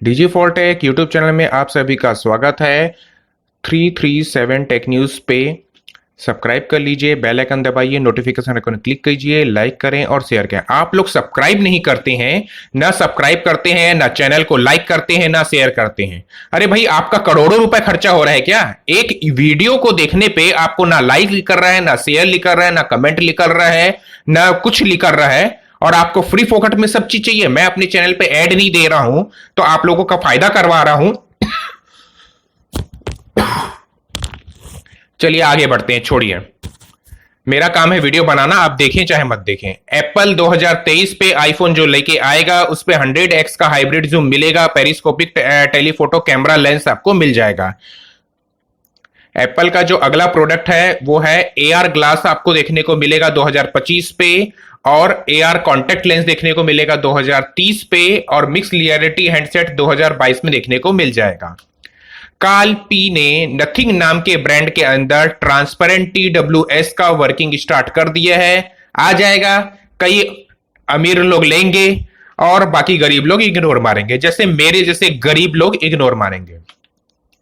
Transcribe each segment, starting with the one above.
DG फॉरटेक YouTube channel में आप सभी का स्वागत है। 337 टेक न्यूज़ पे सब्सक्राइब कर लीजिए, बेल आइकन दबाइए, नोटिफिकेशन आइकन क्लिक कीजिए, लाइक करें और शेयर करें। आप लोग सब्सक्राइब नहीं करते हैं, ना सब्सक्राइब करते हैं, ना चैनल को लाइक करते हैं, ना शेयर करते हैं। अरे भाई, आपका करोड़ों रुपए खर्चा हो रहा है क्या? एक वीडियो को देखने पे आपको ना लाइक कर रहा है, ना शेयर लिख कर रहा है, ना कमेंट लिख कर रहा है, ना कुछ लिख कर रहा है, और आपको फ्री फोकट में सब चीज चाहिए। मैं अपने चैनल पे ऐड नहीं दे रहा हूं, तो आप लोगों का फायदा करवा रहा हूं। चलिए आगे बढ़ते हैं, छोड़िए। मेरा काम है वीडियो बनाना, आप देखें चाहे मत देखें। एप्पल 2023 पे आईफोन जो लेके आएगा उस पे 100x का हाइब्रिड जूम मिलेगा, पेरिस्कोपिक टेलीफोटो कैमरा लेंस आपको मिल जाएगा। एप्पल का जो अगला प्रोडक्ट है वो है AR ग्लास, आपको देखने को मिलेगा 2025 पे, और AR कॉन्टेक्ट लेंस देखने को मिलेगा 2030 पे, और मिक्स रियलिटी हैंडसेट 2022 में देखने को मिल जाएगा। कार्ल पी ने नथिंग नाम के ब्रांड के अंदर ट्रांसपेरेंट TWS का वर्किंग स्टार्ट कर दिया है। आ जाएगा, कई अमीर लोग लेंगे और बाकी गरीब लोग इग्नोर मारेंगे, जैसे मेरे जैसे गरीब लोग इग्नोर मारेंगे।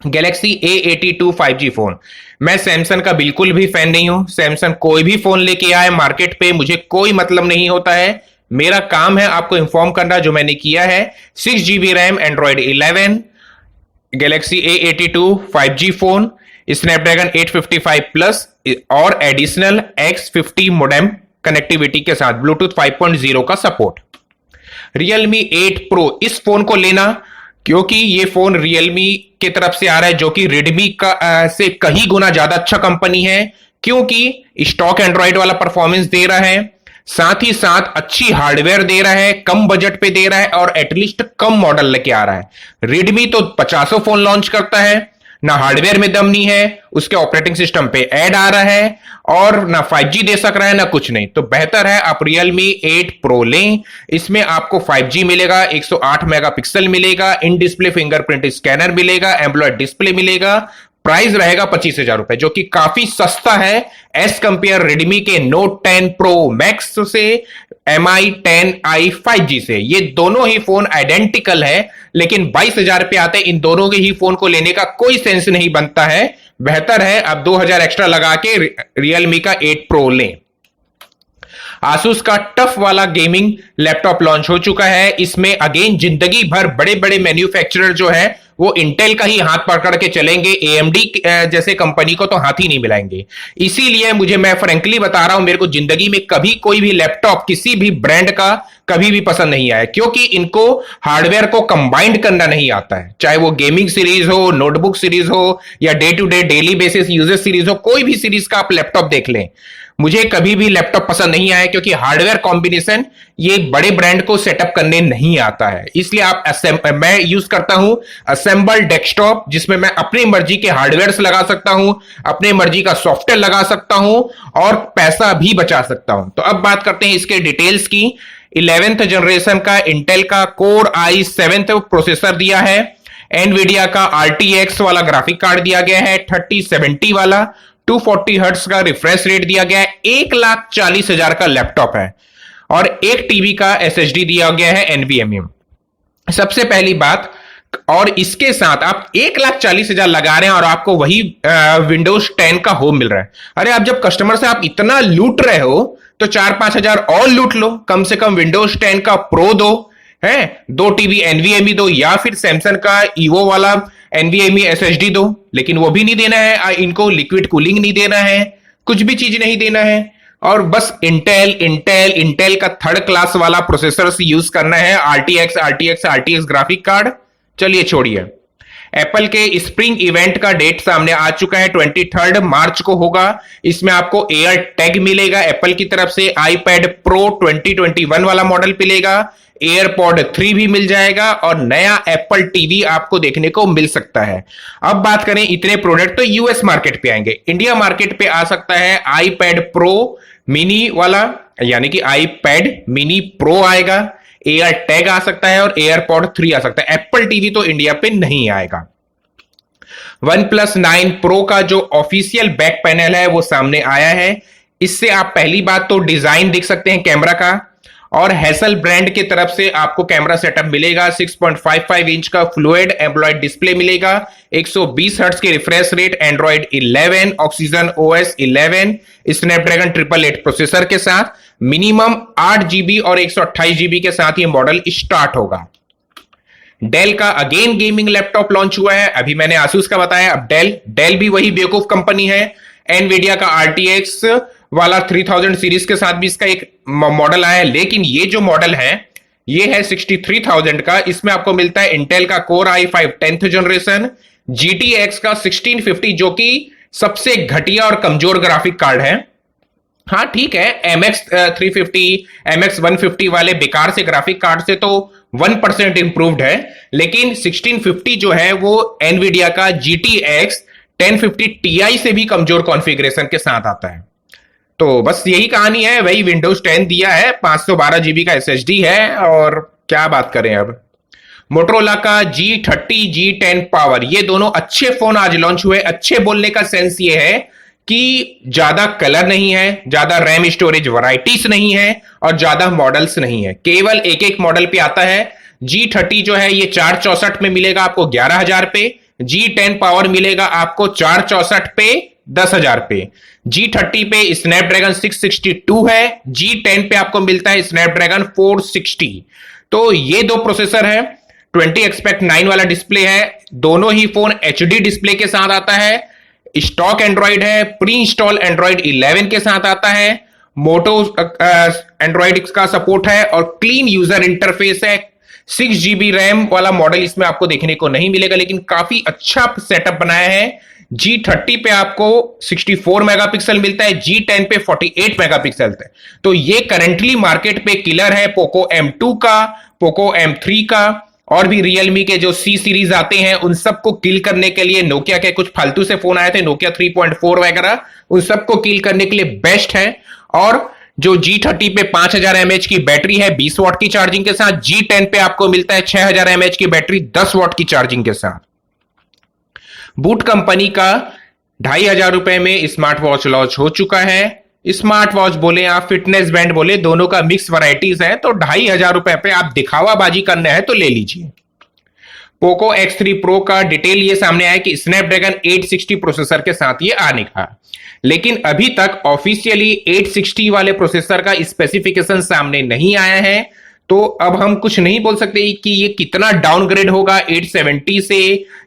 गैलेक्सी A82 5G फोन, मैं सैमसंग का बिल्कुल भी फैन नहीं हूं। सैमसंग कोई भी फोन लेके आए मार्केट पे, मुझे कोई मतलब नहीं होता है। मेरा काम है आपको इंफॉर्म करना, जो मैंने किया है। 6GB RAM, Android 11, Galaxy A82 5G phone, Snapdragon 855 plus और एडिशनल X50 मोडेम कनेक्टिविटी के साथ ब्लूटूथ 5.0 का सपोर्ट। Realme 8 Pro, इस फोन को लेना क्योंकि ये फोन Realme की तरफ से आ रहा है, जो कि Redmi का से कहीं गुना ज्यादा अच्छा कंपनी है, क्योंकि स्टॉक एंड्रॉइड वाला परफॉर्मेंस दे रहा है, साथ ही साथ अच्छी हार्डवेयर दे रहा है, कम बजट पे दे रहा है, और एटलीस्ट कम मॉडल लेके आ रहा है। Redmi तो 50 फोन लॉन्च करता है, ना हार्डवेयर में दम नहीं है, उसके ऑपरेटिंग सिस्टम पे ऐड आ रहा है, और ना 5G दे सक रहा है, ना कुछ नहीं। तो बेहतर है आप Realme 8 Pro लें। इसमें आपको 5G मिलेगा, 108 मेगापिक्सल मिलेगा, इन डिस्प्ले फिंगरप्रिंट स्कैनर मिलेगा, एम्बुलेट डिस्प्ले मिलेगा। प्राइस रहेगा 25,000 रुपए, जो कि काफी सस्ता है एज कंपेयर Redmi के Note 10 Pro Max से, Mi 10i 5G से। ये दोनों ही फोन आइडेंटिकल है, लेकिन 22,000 पे आते हैं। इन दोनों के ही फोन को लेने का कोई सेंस नहीं बनता है। बेहतर है आप 2,000 एक्स्ट्रा लगा के Realme का 8 Pro लें। आसूस का टफ वाला गेमिंग लैपटॉप लॉन्च हो चुका है। इसमें अगेन जिंदगी भर बड़े बड़े मैन्युफैक्चरर जो है वो इंटेल का ही हाथ पकड़ के चलेंगे, AMD जैसे कंपनी को तो हाथ ही नहीं मिलाएंगे। इसीलिए मैं फ्रेंकली बता रहा हूं, मेरे को जिंदगी में कभी कोई भी लैपटॉप किसी भी ब्रांड का कभी भी पसंद नहीं आया, क्योंकि इनको हार्डवेयर को कंबाइंड करना नहीं आता है। चाहे वो गेमिंग सीरीज हो, नोटबुक सीरीज हो, या day to day daily basis user series हो, कोई भी सीरीज का आप लैपटॉप देख लें, मुझे कभी भी लैपटॉप पसंद नहीं आया, क्योंकि हार्डवेयर कॉम्बिनेशन ये बड़े ब्रांड को सेटअप करने नहीं आता है। इसलिए मैं यूज करता हूं असेंबल डेस्कटॉप, जिसमें मैं अपनी मर्जी के हार्डवेयर लगा सकता हूं, अपनी मर्जी का सॉफ्टवेयर लगा सकता हूं, और पैसा भी बचा सकता हूं। तो अब बात करते हैं इसके डिटेल्स की। 11th जनरेशन का इंटेल का कोर i7 प्रोसेसर दिया है, एनवीडिया का RTX वाला ग्राफिक कार्ड दिया गया है, 3070 वाला, 240 हर्ट्ज का रिफ्रेश रेट दिया गया है, 1,40,000 का लैपटॉप है, और 1 TB का SSD दिया गया है NVMe। सबसे पहली बात, और इसके साथ आप 1,40,000 लगा रहे हैं और आपको वही विंडोज 10 का होम मिल रहा है। अरे आप जब कस्टमर से आप इतना लूट रहे हो तो 4-5,000 और लूट लो, कम से कम विंडोज 10 का प्रो दो, है 2 TB NVMe दो, या फिर सैमसंग का ईवो वाला NVMe SSD दो। लेकिन वो भी नहीं देना है, इनको लिक्विड कूलिंग नहीं देना है, कुछ भी चीज नहीं देना है, और बस इंटेल का थर्ड क्लास वाला प्रोसेसर यूज करना है, RTX ग्राफिक कार्ड। चलिए छोड़िए। एप्पल के स्प्रिंग इवेंट का डेट सामने आ चुका है, 23 मार्च को होगा। इसमें आपको एयर टैग मिलेगा एप्पल की तरफ से, iPad Pro 2021 वाला मॉडल मिलेगा, एयरपॉड 3 भी मिल जाएगा, और नया एप्पल टीवी आपको देखने को मिल सकता है। अब बात करें इतने प्रोडक्ट तो यूएस मार्केट पे आएंगे, इंडिया मार्केट पे आ सकता है iPad Pro मिनी वाला, यानी कि iPad मिनी प्रो आएगा, एयर टैग आ सकता है, और एयरपॉड 3 आ सकता है। एप्पल टीवी तो इंडिया पे नहीं आएगा। OnePlus 9 Pro का जो ऑफिशियल बैक पैनल है वो सामने आया है। इससे आप पहली बात तो डिजाइन देख सकते हैं कैमरा का, और हैसल ब्रांड की तरफ से आपको कैमरा सेटअप मिलेगा, 6.55 इंच का फ्लूइड एम्बलॉयड डिस्प्ले मिलेगा, 120 हर्ट्ज के refresh rate, Android 11, oxygen OS 11, Snapdragon 888 processor के साथ, मिनिमम 8 जीबी और 128 जीबी के साथ ये मॉडल स्टार्ट होगा। डेल का अगेन गेमिंग लैपटॉप लॉन्च हुआ है, अभी मैंने आसूस का बताया, अब डेल भी वही बेवकूफ कंपनी है। एनवीडिया का RTX वाला 3000 सीरीज के साथ भी इसका एक मॉडल आया है, लेकिन ये जो मॉडल है ये है 63,000 का। इसमें आपको मिलता है इंटेल का Core i5 10th generation, GTX का 1650 जो कि सबसे घटिया और कमजोर ग्राफिक कार्ड है। हाँ ठीक है, MX 350 MX 150 वाले बेकार से ग्राफिक कार्ड से तो 1% इंप्रूव्ड है, लेकिन 1650 जो है वो एनवीडिया का GTX 1050 Ti से भी कमजोर कॉन्फ़िगरेशन के साथ आता है। तो बस यही कहानी है, वही विंडोज 10 दिया है, 512 जीबी का SSD है, और क्या बात करें अब। मोटरोला का G30 G10 पावर, ये दोनों अच्छे फोन आज लॉन्च हुए। अच्छे बोलने का सेंस ये है कि ज्यादा कलर नहीं है, ज्यादा रैम स्टोरेज वैरायटीज नहीं है, और ज्यादा मॉडल्स नहीं है, केवल एक एक मॉडल पे आता है। G30 जो है ये 464 में मिलेगा आपको 11,000 पे, G10 पावर मिलेगा आपको 464 पे 10,000 पे। G30 पे स्नैपड्रैगन 662 है, G10 पे आपको मिलता है स्नैपड्रैगन 460। तो ये दो प्रोसेसर है, 20 एक्सपेक्ट 9 वाला डिस्प्ले है, दोनों ही फोन HD डिस्प्ले के साथ आता है, स्टॉक एंड्रॉइड है, प्री इंस्टॉल एंड्रॉइड 11 के साथ आता है, मोटो एंड्रॉइड का सपोर्ट है, और क्लीन यूजर इंटरफेस है। 6 GB रैम वाला मॉडल इसमें आपको देखने को नहीं मिलेगा, लेकिन काफी अच्छा सेटअप बनाया है। G30 पे आपको 64 मेगापिक्सल मिलता है, G10 पे 48 मेगापिक्सल है। तो ये करंटली मार्केट पे किलर है पोको M2 का, पोको M3 का, और भी रियलमी के जो C सीरीज आते हैं उन सबको किल करने के लिए। नोकिया के कुछ फालतू से फोन आए थे, नोकिया 3.4 वगैरह, उन सबको किल करने के लिए बेस्ट है। और जो G30 पे 5000 mAh की बैटरी है 20 वॉट की चार्जिंग के साथ, G10 पे आपको मिलता है 6000 mAh की बैटरी 10 वॉट की चार्जिंग के साथ। बूट कंपनी का 2,500 रुपए में स्मार्ट वॉच लॉन्च हो चुका है। स्मार्ट वॉच बोले आप फिटनेस बैंड बोले, दोनों का मिक्स वैरायटीज है, तो 2,500 रुपए पे आप दिखावाबाजी करना है तो ले लीजिए। पोको X3 Pro का डिटेल ये सामने आया कि स्नैपड्रैगन 860 प्रोसेसर के साथ ये आने का, लेकिन अभी तक ऑफिशियली 860 वाले प्रोसेसर का स्पेसिफिकेशन सामने नहीं आया है। तो अब हम कुछ नहीं बोल सकते कि ये कितना डाउनग्रेड होगा 870 से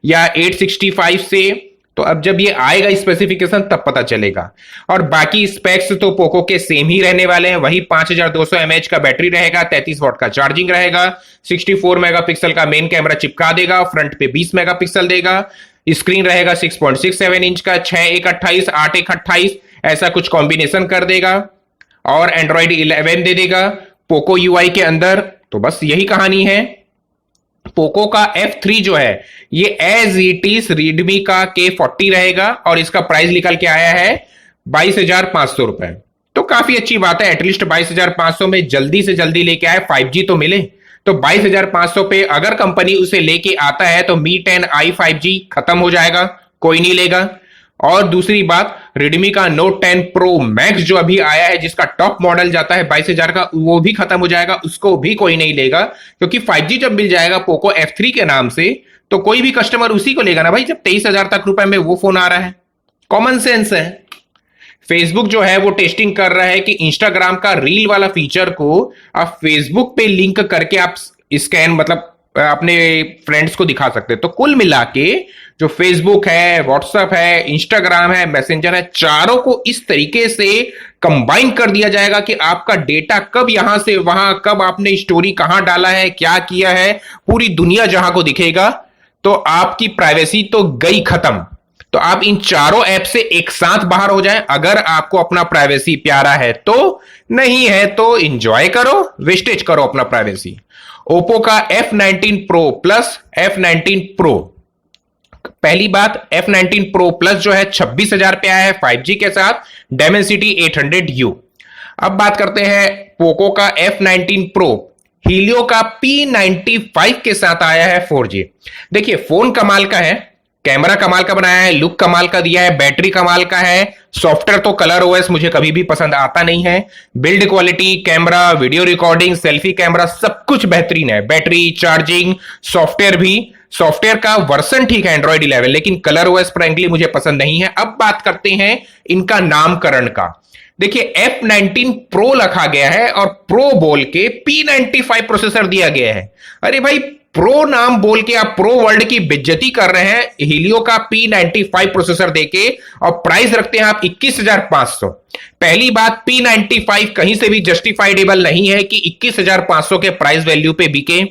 या 865 से। तो अब जब ये आएगा स्पेसिफिकेशन तब पता चलेगा। और बाकी स्पेक्स तो पोको के सेम ही रहने वाले हैं, वही 5200 mAh का बैटरी रहेगा, 33 वॉट का चार्जिंग रहेगा, 64 मेगापिक्सल का मेन कैमरा चिपका देगा, फ्रंट पे 20 मेगापिक्सल देगा, स्क्रीन रहेगा 6.67 इंच का, 6:1:28 8:1:28 ऐसा कुछ कॉम्बिनेशन कर देगा, और एंड्रॉइड 11 दे देगा पोको UI के अंदर। तो बस यही कहानी है। पोको का F3 जो है ये एज इट इज Redmi का K40 रहेगा, और इसका प्राइस निकल के आया है 22,500 रुपए। तो काफी अच्छी बात है, एटलीस्ट 22,500 में जल्दी से जल्दी लेके आए, 5G तो मिले। तो 22,500 पे अगर कंपनी उसे लेके आता है तो Mi 10i 5G खत्म हो जाएगा, कोई नहीं लेगा। और दूसरी बात, Redmi का Note 10 Pro Max जो अभी आया है, जिसका टॉप मॉडल जाता है 22,000 का, वो भी खत्म हो जाएगा, उसको भी कोई नहीं लेगा, क्योंकि 5G जब मिल जाएगा पोको F3 के नाम से तो कोई भी कस्टमर उसी को लेगा ना भाई, जब 23,000 तक रुपए में वो फोन आ रहा है। कॉमन सेंस है। फेसबुक जो है वो टेस्टिंग कर रहा है कि इंस्टाग्राम का रील वाला फीचर को आप फेसबुक पे लिंक करके आप स्कैन मतलब अपने फ्रेंड्स को दिखा सकते हैं। तो कुल मिला के जो फेसबुक है, व्हाट्सएप है, इंस्टाग्राम है, मैसेंजर है, चारों को इस तरीके से कंबाइन कर दिया जाएगा कि आपका डेटा कब यहां से वहां, कब आपने स्टोरी कहां डाला है, क्या किया है, पूरी दुनिया जहां को दिखेगा। तो आपकी प्राइवेसी तो गई खत्म। तो आप इन चारों ऐप से एक साथ बाहर हो जाएं अगर आपको अपना प्राइवेसी प्यारा है तो, नहीं है तो एंजॉय करो, वेस्टेज करो अपना प्राइवेसी। ओप्पो का F19 Pro Plus, F19 Pro, पहली बात F19 Pro Plus जो है 26,000 पे आया है 5G के साथ, Dimensity 800U। अब बात करते हैं पोको का F19 Pro, Helio का P95 के साथ आया है 4G। देखिए फोन कमाल का है, कैमरा कमाल का बनाया है, लुक कमाल का दिया है, बैटरी कमाल का है। सॉफ्टवेयर तो कलर ओएस मुझे कभी भी पसंद आता नहीं है। Build quality, camera, video recording, selfie camera, सब कुछ बेहतरीन है। बैटरी, चार्जिंग, सॉफ्टवेयर भी, सॉफ्टवेयर का वर्जन ठीक है एंड्रॉइड 11, लेकिन कलर ओएस फ्रैंकली मुझे पसंद नहीं है। अब बात करते हैं इनका नामकरण का। देखिए F19 प्रो रखा गया है और प्रो बोल के P95 प्रोसेसर दिया गया है। अरे भाई, प्रो नाम बोल के आप प्रो वर्ल्ड की बेइज्जती कर रहे हैं हीलियो का P95 प्रोसेसर देके, और प्राइस रखते हैं आप 21,500। पहली बात, P95 कहीं से भी जस्टिफाइडेबल नहीं है कि 21,500 के प्राइस वैल्यू पे बिके।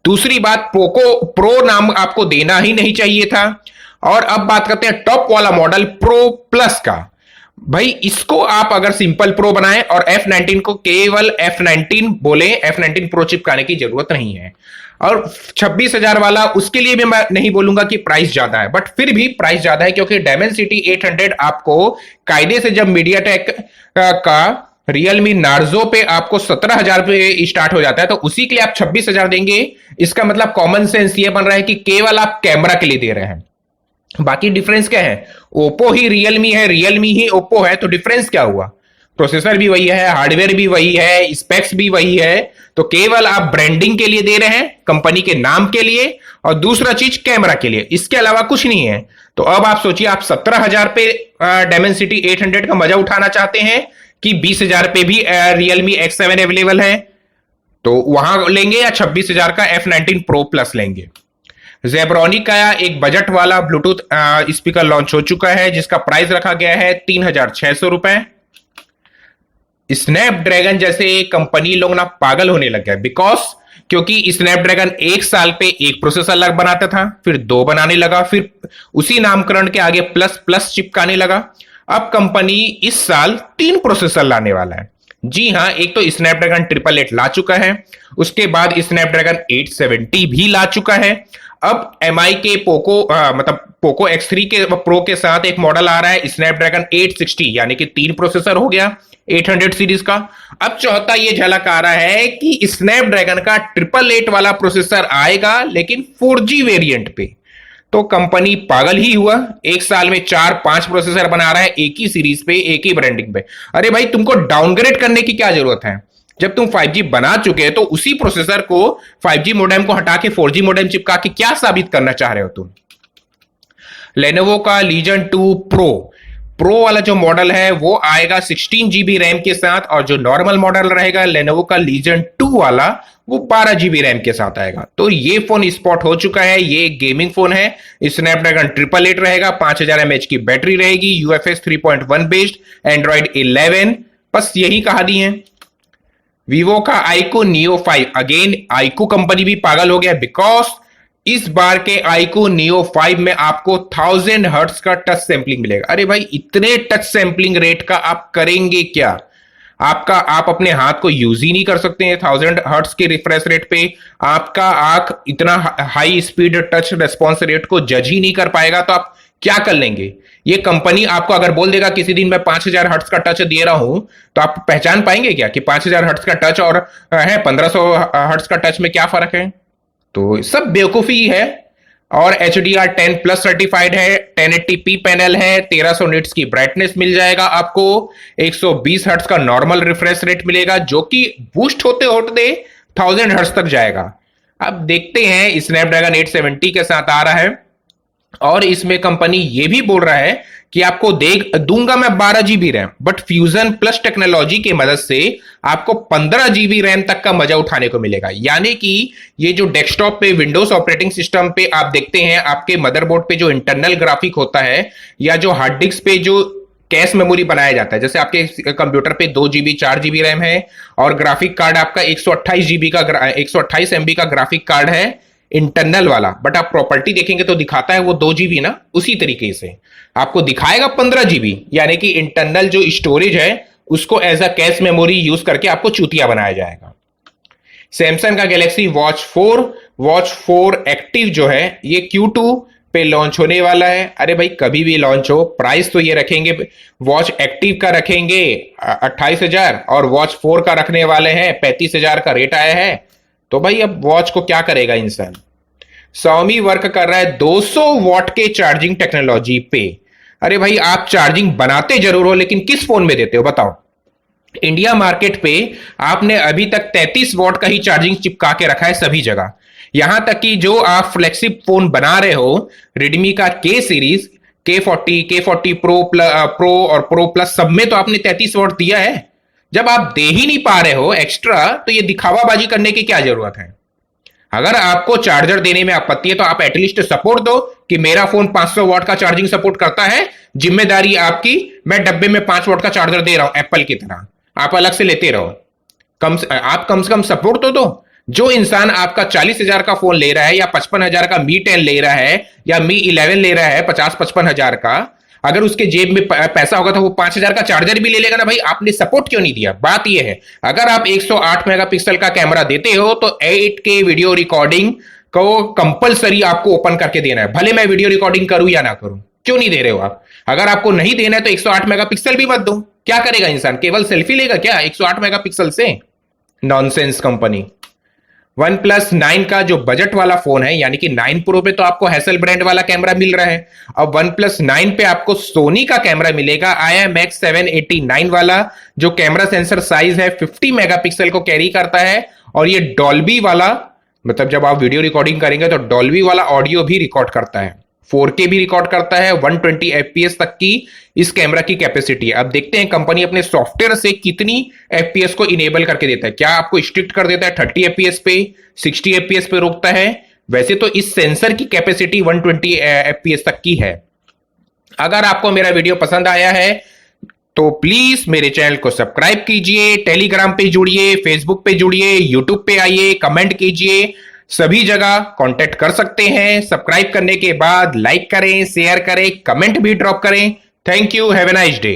दूसरी बात, पोको प्रो नाम आपको देना ही नहीं चाहिए था। और अब बात करते हैं टॉप वाला मॉडल प्रो प्लस का। भाई, इसको आप अगर सिंपल प्रो बनाएं और F19 को केवल F19 बोले, F19 प्रो चिपकाने की जरूरत नहीं है। और 26,000 वाला, उसके लिए भी मैं नहीं बोलूंगा कि प्राइस ज्यादा है, बट फिर भी प्राइस ज्यादा है, क्योंकि डायमेंसिटी 800 आपको कायदे से जब मीडियाटेक का रियलमी नार्जो पे आपको 17,000 पे स्टार्ट हो जाता है, तो उसी के लिए आप 26,000 देंगे। इसका मतलब कॉमन सेंस ये बन रहा है कि केवल आप कैमरा के लिए दे रहे हैं। बाकी डिफरेंस क्या है? ओप्पो ही रियलमी है, रियलमी ही ओप्पो है, तो डिफरेंस क्या हुआ? प्रोसेसर भी वही है, हार्डवेयर भी वही है, स्पेक्स भी वही है। तो केवल आप ब्रांडिंग के लिए दे रहे हैं, कंपनी के नाम के लिए, और दूसरा चीज कैमरा के लिए, इसके अलावा कुछ नहीं है। तो अब आप सोचिए, आप 17,000 पे डायमेंसिटी 800 का मजा उठाना चाहते हैं कि 20,000 पे भी रियलमी X7 अवेलेबल है, तो वहां लेंगे, या 26,000 का F19 प्रो प्लस लेंगे। जेब्रॉनिक का एक बजट वाला ब्लूटूथ स्पीकर लॉन्च हो चुका है, जिसका प्राइस रखा गया है 3,600 रुपए। स्नैपड्रैगन जैसे कंपनी लोग ना पागल होने लग गए, क्योंकि स्नैपड्रैगन एक साल पे एक प्रोसेसर अलग बनाता था, फिर दो बनाने लगा, फिर उसी नामकरण के आगे प्लस प्लस चिपकाने लगा। अब कंपनी इस साल 3 प्रोसेसर लाने वाला है। जी हां, एक तो स्नैपड्रैगन 888 ला चुका है, उसके बाद स्नैपड्रैगन 870 भी ला चुका है। अब MI के पोको मतलब पोको X3 के प्रो के साथ एक मॉडल आ रहा है स्नैपड्रैगन 860, यानी कि 3 प्रोसेसर हो गया 800 सीरीज का। अब चौथा ये झलक आ रहा है कि स्नैपड्रैगन का 888 वाला प्रोसेसर आएगा, लेकिन 4G वेरिएंट पे। तो कंपनी पागल ही हुआ, एक साल में 4-5 प्रोसेसर बना रहा है एक ही सीरीज पे, एक ही ब्रांडिंग पे। अरे भाई, तुमको डाउनग्रेड करने की क्या जरूरत है? जब तुम 5G बना चुके हैं, तो उसी प्रोसेसर को 5G मॉडेम को हटा के 4G मॉडेम चिपका के क्या साबित करना चाह रहे हो तुम? लेनोवो का लीजन 2 प्रो वाला जो मॉडल है वो आएगा 16 GB रैम के साथ, और जो नॉर्मल मॉडल रहेगा लेनोवो का लीजन 2 वाला, वो 12 GB रैम के साथ आएगा। तो ये फोन स्पॉट हो चुका है, ये गेमिंग फोन है। स्नैपड्रैगन 888 रहेगा, 5000 mAh की बैटरी रहेगी, UFS 3.1 बेस्ड, एंड्रॉइड 11, बस यही कहानी है। वीवो का iQOO Neo 5, again iQOO company भी पागल हो गया, बिकॉज इस बार के iQOO Neo 5 में आपको 1000 हर्ट्ज का टच सैंपलिंग मिलेगा। अरे भाई, इतने टच सैंपलिंग रेट का आप करेंगे क्या? आप अपने हाथ को यूज ही नहीं कर सकते हैं 1000 हर्ट्ज के रिफ्रेश रेट पे। आपका आंख इतना high speed touch response rate को जज ही नहीं कर पाएगा, तो आप क्या कर लेंगे? ये कंपनी आपको अगर बोल देगा किसी दिन मैं 5000 हर्ट्ज का टच दे रहा हूं, तो आप पहचान पाएंगे क्या कि 5000 हर्ट्ज का टच और है 1500 हर्ट्ज का टच में क्या फर्क है? तो सब बेवकूफी है। और HDR10 प्लस सर्टिफाइड है, 1080p पैनल है, 1300 निट्स की ब्राइटनेस मिल जाएगा आपको, 120 हर्ट्ज का नॉर्मल रिफ्रेश रेट मिलेगा, जो कि बूस्ट होते होते 1000 हर्ट्ज तक जाएगा। अब देखते हैं, स्नैपड्रैगन 870 के साथ आ रहा है, और इसमें कंपनी ये भी बोल रहा है कि आपको दूंगा मैं 12 GB RAM, but fusion plus technology की मदद से आपको 15 GB रैम तक का मजा उठाने को मिलेगा। यानी कि ये जो डेस्कटॉप पे विंडोज ऑपरेटिंग सिस्टम पे आप देखते हैं, आपके मदरबोर्ड पे जो इंटरनल ग्राफिक होता है, या जो हार्ड डिस्क पे जो कैश मेमोरी बनाया जाता है, जैसे आपके कंप्यूटर पे 2 GB 4 GB रैम है, और ग्राफिक कार्ड आपका 128 MB का ग्राफिक कार्ड है इंटरनल वाला, बट आप प्रॉपर्टी देखेंगे तो दिखाता है वो 2 GB ना, उसी तरीके से आपको दिखाएगा 15 GB, यानी कि इंटरनल जो स्टोरेज है उसको as a cache memory use करके आपको चूतिया बनाया जाएगा। सैमसंग का गैलेक्सी वॉच 4 एक्टिव जो है, ये Q2 पे लॉन्च होने वाला है। अरे भाई, कभी भी लॉन्च हो, प्राइस तो ये रखेंगे, वॉच एक्टिव का रखेंगे 28,000, और वॉच 4 का रखने वाले हैं 35,000 का रेट आया है। तो भाई, अब वॉच को क्या करेगा इंसान? Xiaomi वर्क कर रहा है 200 वॉट के चार्जिंग टेक्नोलॉजी पे। अरे भाई, आप चार्जिंग बनाते जरूर हो, लेकिन किस फोन में देते हो बताओ। इंडिया मार्केट पे आपने अभी तक 33 वॉट का ही चार्जिंग चिपका के रखा है सभी जगह। यहां तक कि जो आप फ्लैगशिप फोन बना रहे हो, रेडमी का के सीरीज, के40 प्रो और प्रो प्लस, सब में तो आपने 33 वॉट दिया है। जब आप दे ही नहीं पा रहे हो एक्स्ट्रा, तो ये दिखावाबाजी करने की क्या जरूरत है। अगर आपको चार्जर देने में आपत्ति है तो आप एटलीस्ट सपोर्ट दो कि मेरा फोन 500 वॉट का चार्जिंग सपोर्ट करता है, जिम्मेदारी आपकी, मैं डब्बे में 5 वॉट का चार्जर दे रहा हूं एप्पल की तरह, आप अलग से लेते रहो। आप कम से कम सपोर्ट तो दो। जो इंसान आपका 40,000 का फोन ले रहा है, या 55,000 का मी 10 ले रहा है, या मी 11 ले रहा है 50-55 हजार का, अगर उसके जेब में पैसा होगा तो वो 5,000 का चार्जर भी ले लेगा ना भाई। आपने सपोर्ट क्यों नहीं दिया? बात ये है, अगर आप 108 मेगापिक्सल का कैमरा देते हो तो 8K वीडियो रिकॉर्डिंग को कंपलसरी आपको ओपन करके देना है, भले मैं वीडियो रिकॉर्डिंग करूं या ना करूं। क्यों नहीं दे रहे हो आप? अगर आपको नहीं देना है तो 108 मेगापिक्सल भी मत दो। क्या करेगा इंसान? केवल सेल्फी लेगा क्या 108 मेगापिक्सल से? Nonsense company. वन प्लस 9 का जो बजट वाला फोन है, यानी कि 9 प्रो पे तो आपको हैसल ब्रांड वाला कैमरा मिल रहा है, अब वन प्लस 9 पे आपको सोनी का कैमरा मिलेगा IMX 789 वाला, जो कैमरा सेंसर साइज है 50 मेगापिक्सल को कैरी करता है। और ये डॉल्बी वाला, मतलब जब आप वीडियो रिकॉर्डिंग करेंगे तो डॉल्बी वाला ऑडियो भी रिकॉर्ड करता है, 4K भी रिकॉर्ड करता है, 120 FPS तक की इस कैमरा की कैपेसिटी है। अब देखते हैं कंपनी अपने सॉफ्टवेयर से कितनी FPS को इनेबल करके देता है। क्या आपको स्ट्रिक्ट कर देता है 30 FPS पे, 60 FPS पे रोकता है? वैसे तो इस सेंसर की कैपेसिटी 120 FPS तक की है। अगर आपको मेरा वीडियो पसंद आया है तो प्लीज मेरे चैनल को सब्सक्राइब कीजिए, टेलीग्राम पे जुड़िए, फेसबुक पे जुड़िए, यूट्यूब पे आइए, कमेंट कीजिए, सभी जगह कांटेक्ट कर सकते हैं। सब्सक्राइब करने के बाद लाइक करें, शेयर करें, कमेंट भी ड्रॉप करें। Thank you, have a nice day.